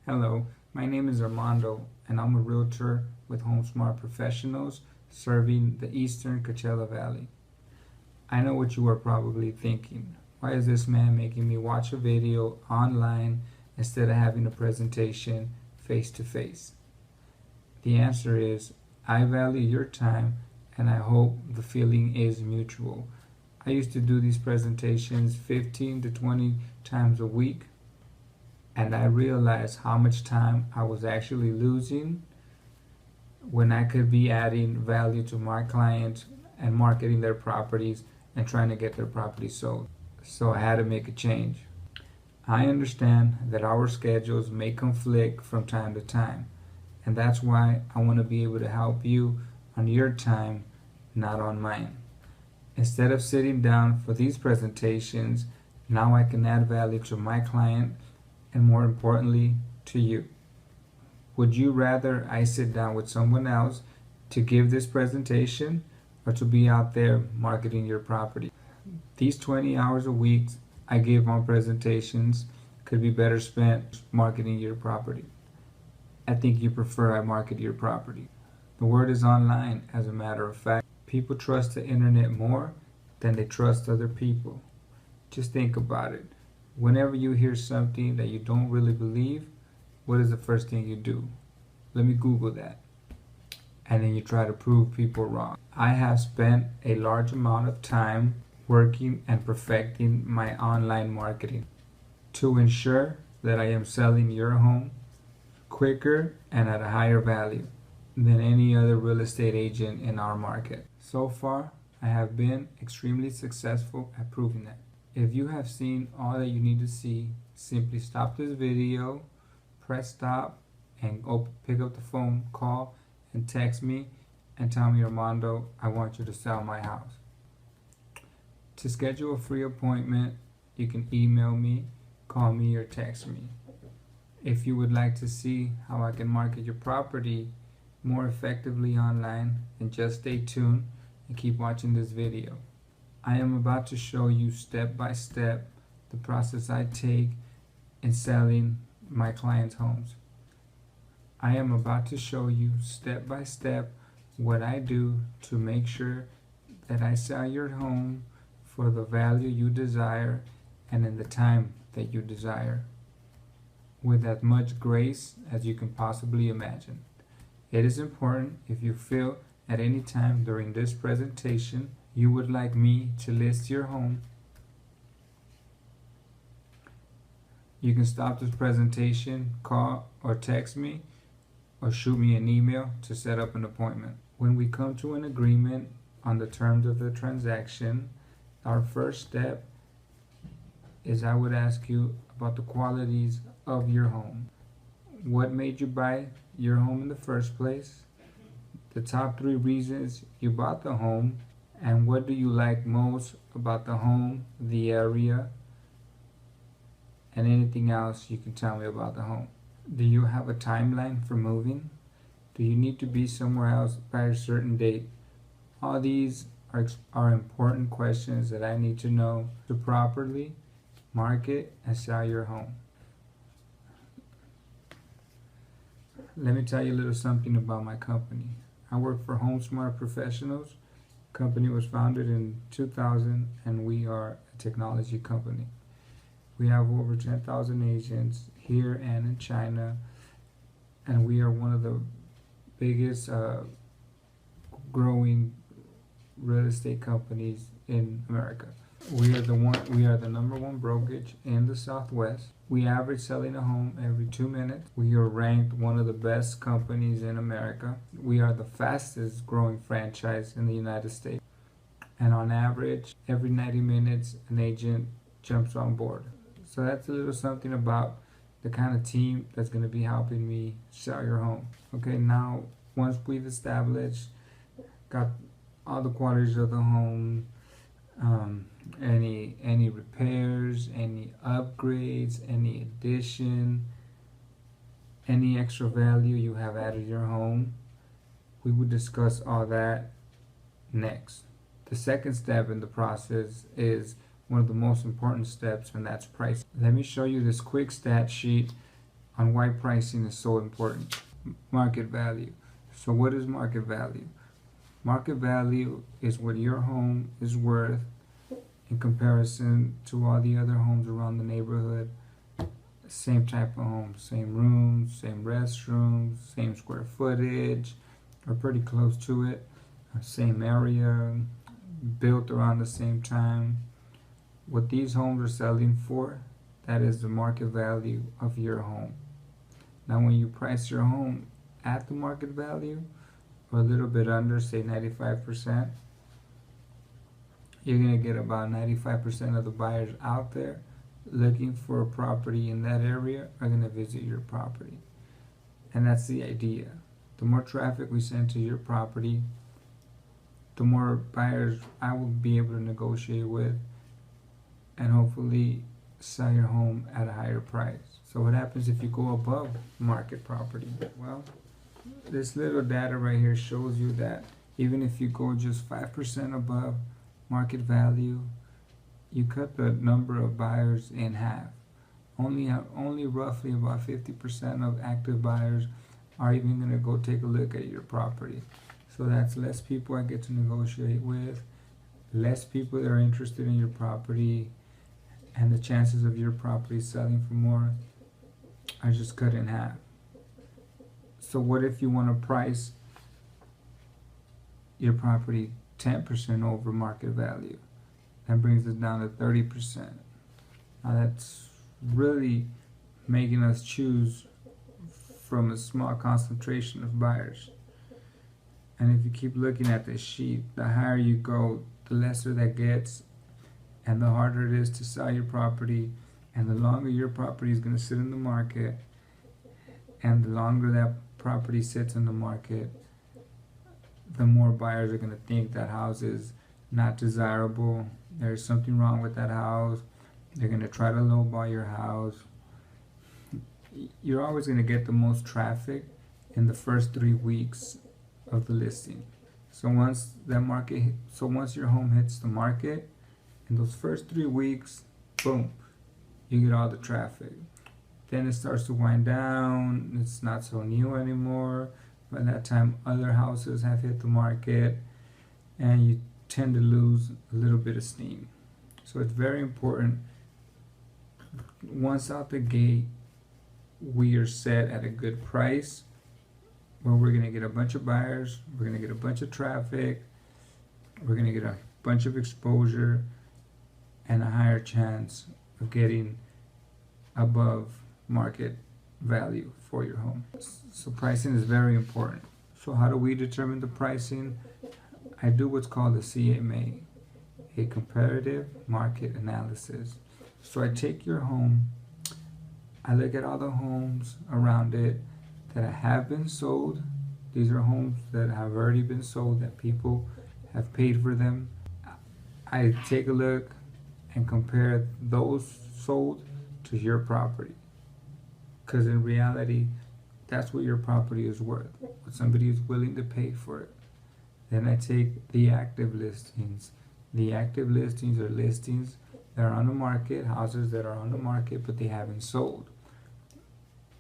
Hello, my name is Armando and I'm a realtor with HomeSmart Professionals serving the Eastern Coachella Valley. I know what you are probably thinking. Why is this man making me watch a video online instead of having a presentation face to face? The answer is I value your time and I hope the feeling is mutual. I used to do these presentations 15 to 20 times a week, and I realized how much time I was actually losing when I could be adding value to my clients and marketing their properties and trying to get their properties sold. So I had to make a change. I understand that our schedules may conflict from time to time, and that's why I want to be able to help you on your time, not on mine. Instead of sitting down for these presentations, now I can add value to my client and, more importantly, to you. Would you rather I sit down with someone else to give this presentation or to be out there marketing your property? These 20 hours a week I give on presentations could be better spent marketing your property. I think you prefer I market your property. The word is online, as a matter of fact. People trust the internet more than they trust other people. Just think about it. Whenever you hear something that you don't really believe, what is the first thing you do? Let me Google that. And then you try to prove people wrong. I have spent a large amount of time working and perfecting my online marketing to ensure that I am selling your home quicker and at a higher value than any other real estate agent in our market. So far, I have been extremely successful at proving that. If you have seen all that you need to see, simply stop this video, press stop, and pick up the phone, call, and text me and tell me, Armando, I want you to sell my house. To schedule a free appointment, you can email me, call me, or text me. If you would like to see how I can market your property more effectively online, then just stay tuned and keep watching this video. I am about to show you step by step the process I take in selling my clients' homes. I am about to show you step by step what I do to make sure that I sell your home for the value you desire and in the time that you desire, with as much grace as you can possibly imagine. It is important, if you feel at any time during this presentation you would like me to list your home, you can stop this presentation, call or text me, or shoot me an email to set up an appointment. When we come to an agreement on the terms of the transaction, our first step is I would ask you about the qualities of your home. What made you buy your home in the first place? The top 3 reasons you bought the home, and what do you like most about the home, the area, and anything else you can tell me about the home. Do you have a timeline for moving? Do you need to be somewhere else by a certain date? All these are important questions that I need to know to properly market and sell your home. Let me tell you a little something about my company. I work for HomeSmart Professionals. The company was founded in 2000 and we are a technology company. We have over 10,000 agents here and in China, and we are one of the biggest growing real estate companies in America. We are the number 1 brokerage in the Southwest. We average selling a home every 2 minutes. We are ranked one of the best companies in America. We are the fastest growing franchise in the United States. And on average, every 90 minutes, an agent jumps on board. So that's a little something about the kind of team that's going to be helping me sell your home. Okay, now once we've established, got all the qualities of the home, any repairs, any upgrades, any addition, any extra value you have added to your home, we would discuss all that next. The second step in the process is one of the most important steps, and that's price. Let me show you this quick stat sheet on why pricing is so important. Market value. So what is market value? Market value is what your home is worth in comparison to all the other homes around the neighborhood. Same type of home, same rooms, same restrooms, same square footage, or pretty close to it, same area, built around the same time. What these homes are selling for, that is the market value of your home. Now when you price your home at the market value, or a little bit under, say 95%, you're going to get about 95% of the buyers out there looking for a property in that area are going to visit your property. And that's the idea. The more traffic we send to your property, the more buyers I will be able to negotiate with and hopefully sell your home at a higher price. So what happens if you go above market property? Well, this little data right here shows you that even if you go just 5% above market value, you cut the number of buyers in half. Only roughly about 50% of active buyers are even going to go take a look at your property. So that's less people I get to negotiate with, less people that are interested in your property, and the chances of your property selling for more are just cut in half. So what if you want to price your property 10% over market value? That brings us down to 30%. Now that's really making us choose from a small concentration of buyers. And if you keep looking at this sheet, the higher you go, the lesser that gets, and the harder it is to sell your property, and the longer your property is going to sit in the market, and the longer that property sits in the market, the more buyers are going to think that house is not desirable. There's something wrong with that house. They're going to try to lowball your house. You're always going to get the most traffic in the first 3 weeks of the listing. So once your home hits the market, in those first 3 weeks, boom, you get all the traffic. Then it starts to wind down. It's not so new anymore. By that time, other houses have hit the market, and you tend to lose a little bit of steam. So it's very important. Once out the gate, we are set at a good price where we're going to get a bunch of buyers, we're going to get a bunch of traffic, we're going to get a bunch of exposure, and a higher chance of getting above market value for your home. So pricing is very important. So how do we determine the pricing? I do what's called a CMA, a comparative market analysis. So I take your home, I look at all the homes around it that have been sold. These are homes that have already been sold, that people have paid for them. I take a look and compare those sold to your property. Because in reality, that's what your property is worth, what somebody is willing to pay for it. Then I take the active listings. The active listings are listings that are on the market, houses that are on the market, but they haven't sold.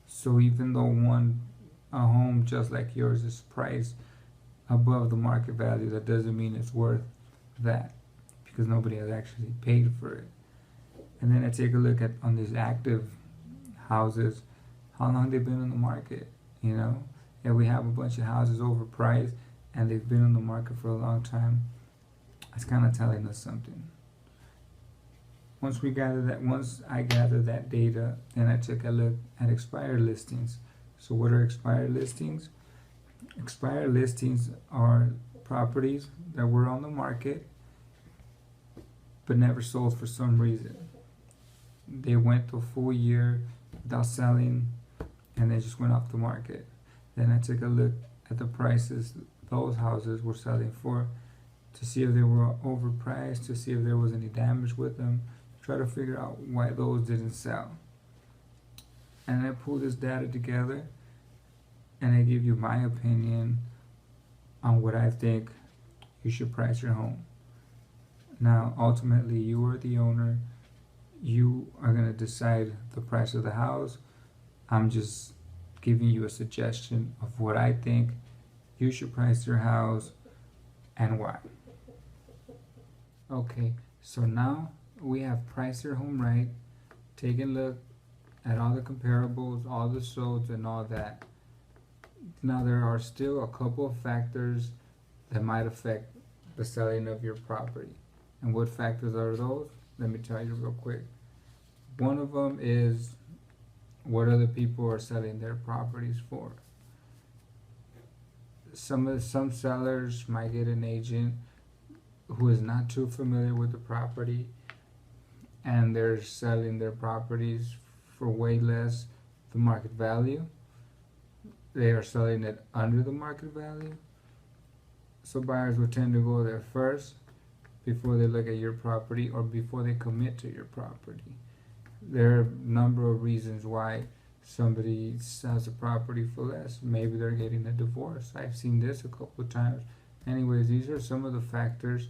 So even though a home just like yours is priced above the market value, that doesn't mean it's worth that, because nobody has actually paid for it. And then I take a look at on these active houses, how long they've been on the market. If we have a bunch of houses overpriced and they've been on the market for a long time, it's kind of telling us something. Once I gather that data, then I took a look at expired listings. So what are expired listings? Expired listings are properties that were on the market but never sold for some reason. They went a full year without selling, and they just went off the market. Then I took a look at the prices those houses were selling for, to see if they were overpriced, to see if there was any damage with them, try to figure out why those didn't sell. And I pull this data together, and I give you my opinion on what I think you should price your home. Now, ultimately, you are the owner. You are going to decide the price of the house. I'm just giving you a suggestion of what I think you should price your house and why. Okay, so now we have priced your home right, taken a look at all the comparables, all the solds, and all that. Now there are still a couple of factors that might affect the selling of your property. And what factors are those? Let me tell you real quick. One of them is what other people are selling their properties for. Some sellers might get an agent who is not too familiar with the property, and they're selling their properties for way less the market value. They are selling it under the market value. So buyers will tend to go there first before they look at your property or before they commit to your property. There are a number of reasons why somebody sells a property for less. Maybe they're getting a divorce. I've seen this a couple of times. Anyways, these are some of the factors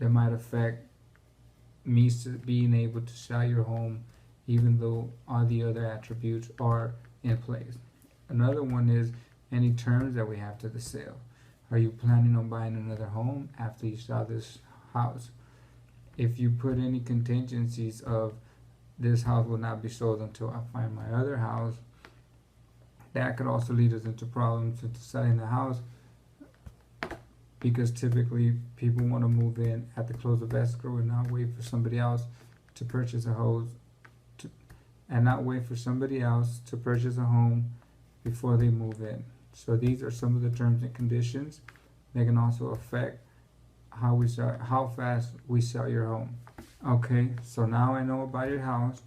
that might affect me being able to sell your home even though all the other attributes are in place. Another one is any terms that we have to the sale. Are you planning on buying another home after you sell this house? If you put any contingencies of this house will not be sold until I find my other house, that could also lead us into problems into selling the house, because typically people want to move in at the close of escrow and not wait for somebody else to purchase a home before they move in. So these are some of the terms and conditions that can also affect how fast we sell your home. Okay, so now I know about your house.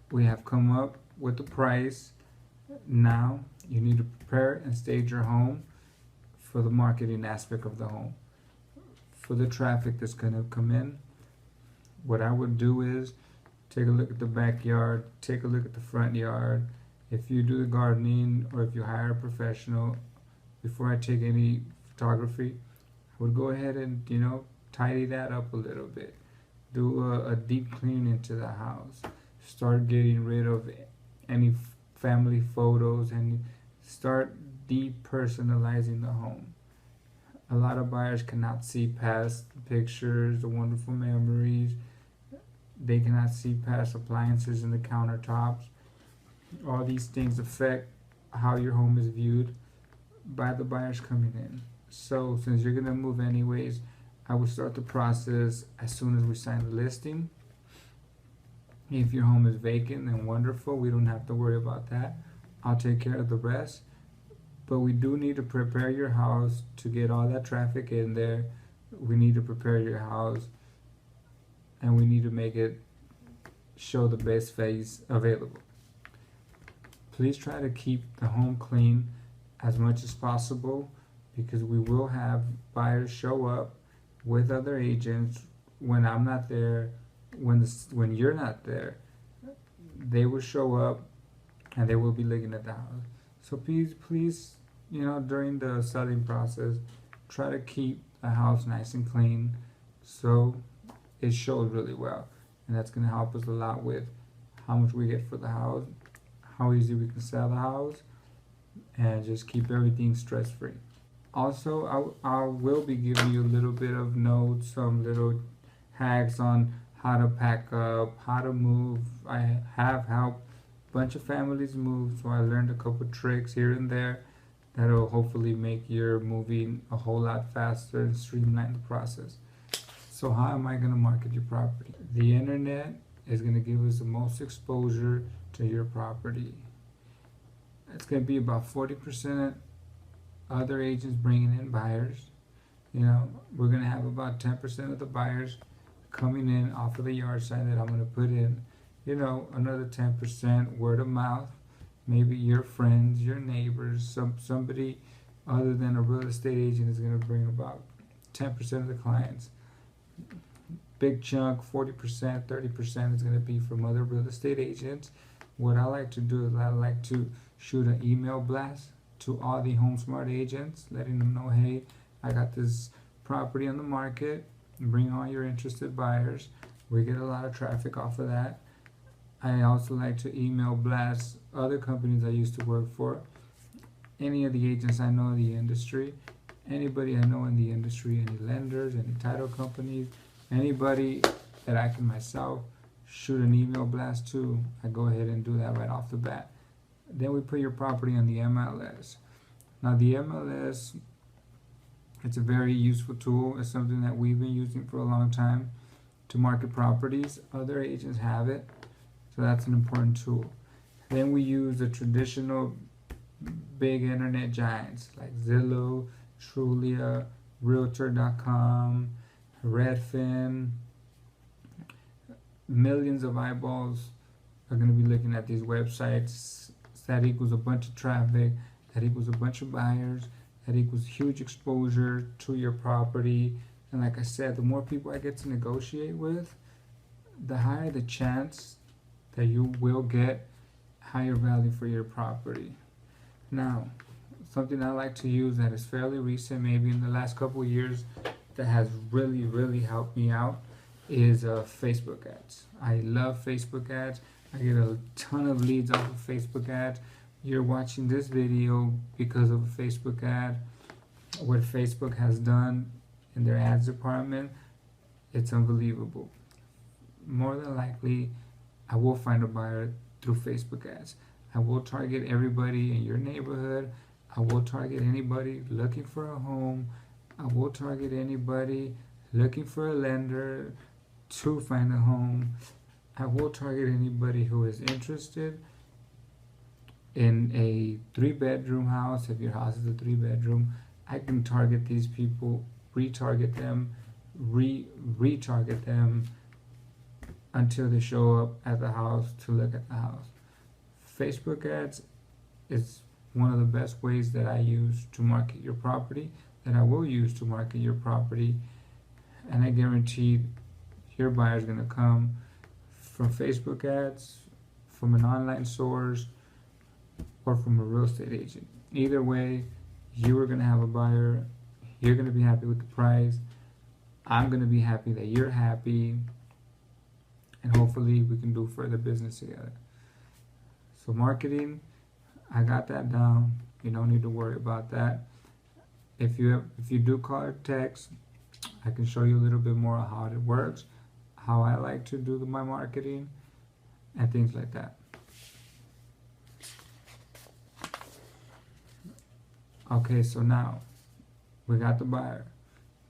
We have come up with the price. Now you need to prepare and stage your home for the marketing aspect of the home. For the traffic that's going to come in, what I would do is take a look at the backyard, take a look at the front yard. If you do the gardening or if you hire a professional, before I take any photography, I would go ahead and, tidy that up a little bit. Do a deep clean into the house. Start getting rid of any family photos and start depersonalizing the home. A lot of buyers cannot see past the pictures, the wonderful memories. They cannot see past appliances in the countertops. All these things affect how your home is viewed by the buyers coming in. So since you're going to move anyways, I will start the process as soon as we sign the listing. If your home is vacant, then wonderful. We don't have to worry about that. I'll take care of the rest. But we do need to prepare your house to get all that traffic in there. We need to prepare your house, and we need to make it show the best face available. Please try to keep the home clean as much as possible, because we will have buyers show up with other agents when I'm not there, when you're not there. They will show up and they will be looking at the house. So please, during the selling process, try to keep the house nice and clean so it shows really well. And that's going to help us a lot with how much we get for the house, how easy we can sell the house, and just keep everything stress-free. Also, I will be giving you a little bit of notes, some little hacks on how to pack up, how to move. I have helped a bunch of families move, so I learned a couple tricks here and there that'll hopefully make your moving a whole lot faster and streamline the process. So how am I going to market your property? The internet is going to give us the most exposure to your property. It's going to be about 40% other agents bringing in buyers. We're going to have about 10% of the buyers coming in off of the yard sign that I'm going to put in. Another 10% word of mouth. Maybe your friends, your neighbors, somebody other than a real estate agent is going to bring about 10% of the clients. Big chunk, 40%, 30% is going to be from other real estate agents. What I like to do is I like to shoot an email blast to all the HomeSmart agents, letting them know, hey, I got this property on the market. Bring all your interested buyers. We get a lot of traffic off of that. I also like to email blast other companies I used to work for, any of the agents I know in the industry, anybody I know in the industry, any lenders, any title companies, anybody that I can myself shoot an email blast to. I go ahead and do that right off the bat. Then we put your property on the MLS. Now the MLS, it's a very useful tool. It's something that we've been using for a long time to market properties. Other agents have it, so that's an important tool. Then we use the traditional big internet giants like Zillow, Trulia, Realtor.com, Redfin. Millions of eyeballs are going to be looking at these websites. That equals a bunch of traffic, that equals a bunch of buyers, that equals huge exposure to your property. And like I said, the more people I get to negotiate with, the higher the chance that you will get higher value for your property. Now, something I like to use that is fairly recent, maybe in the last couple of years, that has really helped me out is Facebook ads. I love Facebook ads. I get a ton of leads off of Facebook ads. You're watching this video because of a Facebook ad. What Facebook has done in their ads department, it's unbelievable. More than likely, I will find a buyer through Facebook ads. I will target everybody in your neighborhood. I will target anybody looking for a home. I will target anybody looking for a lender to find a home. I will target anybody who is interested in a 3-bedroom house. If your house is a 3-bedroom, I can target these people, retarget them, retarget them until they show up at the house to look at the house. Facebook ads is one of the best ways that I use to market your property, that I will use to market your property, and I guarantee your buyer is going to come from Facebook ads, from an online source, or from a real estate agent. Either way, you are going to have a buyer. You're going to be happy with the price. I'm going to be happy that you're happy, and hopefully we can do further business together. So marketing, I got that down. You don't need to worry about that. If you do call or text, I can show you a little bit more of how it works, how I like to do my marketing, and things like that. Okay, so now we got the buyer.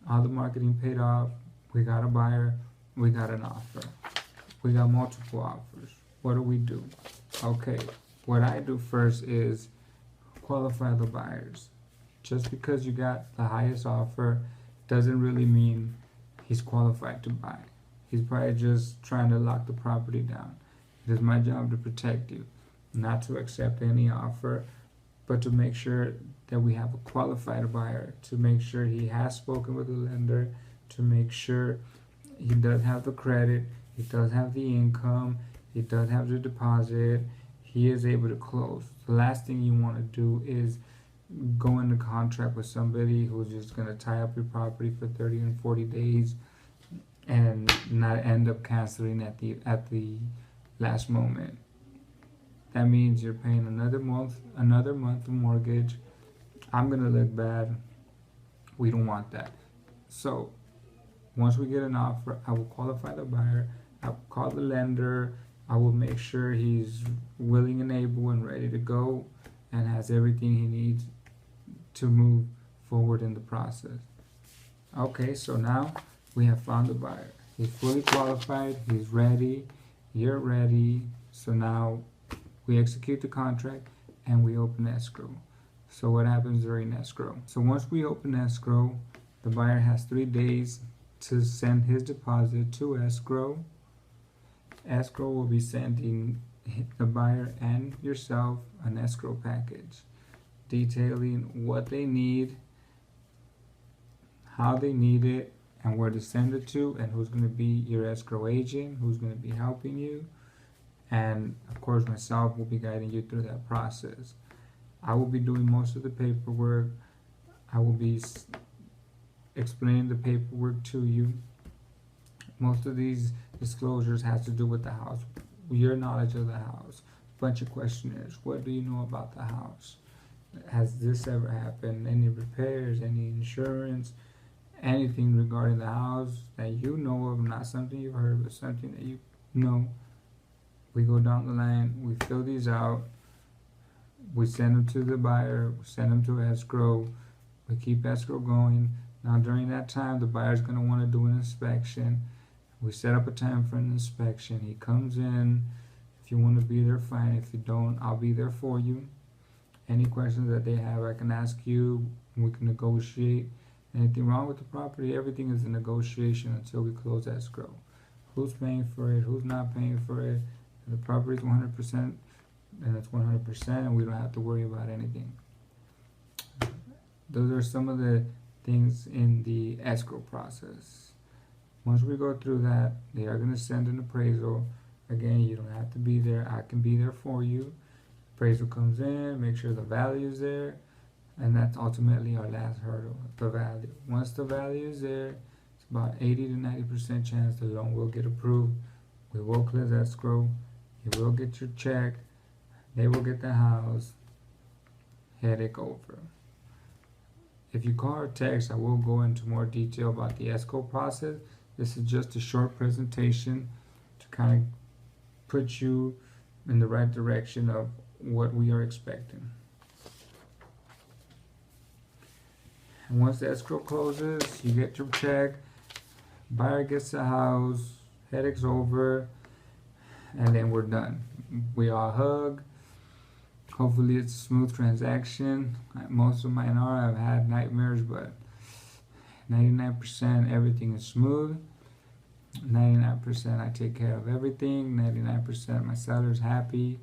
All the marketing paid off. We got a buyer. We got an offer. We got multiple offers. What do? Okay, what I do first is qualify the buyers. Just because you got the highest offer doesn't really mean he's qualified to buy. He's probably just trying to lock the property down. It is my job to protect you, not to accept any offer, but to make sure that we have a qualified buyer, to make sure he has spoken with the lender, to make sure he does have the credit, he does have the income, he does have the deposit, he is able to close. The last thing you want to do is go into contract with somebody who's just going to tie up your property for 30 and 40 days and not end up canceling at the last moment. That means you're paying another month of mortgage. I'm going to look bad. We don't want that. So once we get an offer, I will qualify the buyer. I will call the lender. I will make sure he's willing and able and ready to go and has everything he needs to move forward in the process. Okay, so now we have found the buyer. He's fully qualified. He's ready. You're ready. So now we execute the contract and we open escrow. So what happens during escrow? So once we open escrow, the buyer has 3 days to send his deposit to escrow. Escrow will be sending the buyer and yourself an escrow package detailing what they need, how they need it, and where to send it to, and who's going to be your escrow agent, who's going to be helping you, and of course myself will be guiding you through that process. I will be doing most of the paperwork. I will be explaining the paperwork to you. Most of these disclosures has to do with the house. your knowledge of the house. Bunch of questionnaires. What do you know about the house? Has this ever happened? Any repairs? Any insurance? Anything regarding the house that you know of, not something you've heard, but something that you know. We go down the line, we fill these out, we send them to the buyer, we send them to escrow, we keep escrow going. Now during that time, the buyer's going to want to do an inspection. We set up a time for an inspection. He comes in. If you want to be there, fine. If you don't, I'll be there for you. Any questions that they have, I can ask you. We can negotiate. Anything wrong with the property, everything is a negotiation until we close escrow. Who's paying for it? Who's not paying for it? If the property is 100%, then it's 100%, and we don't have to worry about anything. Those are some of the things in the escrow process. Once we go through that, they are going to send an appraisal. Again, you don't have to be there. I can be there for you. Appraisal comes in, make sure the value is there, and that's ultimately our last hurdle, the value. Once the value is there, it's about 80 to 90% chance the loan will get approved. We will close escrow. You will get your check. They will get the house. Headache over. If you call or text, I will go into more detail about the escrow process. This is just a short presentation to kind of put you in the right direction of what we are expecting. And once the escrow closes, you get your check, buyer gets the house, headaches over, and then we're done. We all hug. Hopefully it's a smooth transaction. Most of mine are. I've had nightmares, but 99% everything is smooth. 99% I take care of everything. 99% my seller's happy,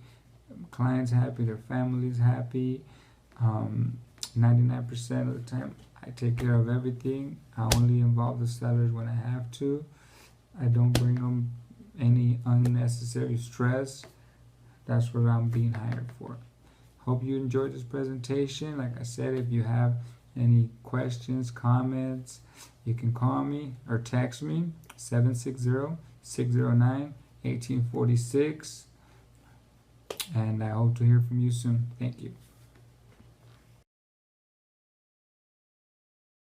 client's happy, their family's happy. 99% of the time I take care of everything. I only involve the sellers when I have to. I don't bring them any unnecessary stress. That's what I'm being hired for. Hope you enjoyed this presentation. Like I said, if you have any questions, comments, you can call me or text me 760-609-1846, and I hope to hear from you soon. Thank you.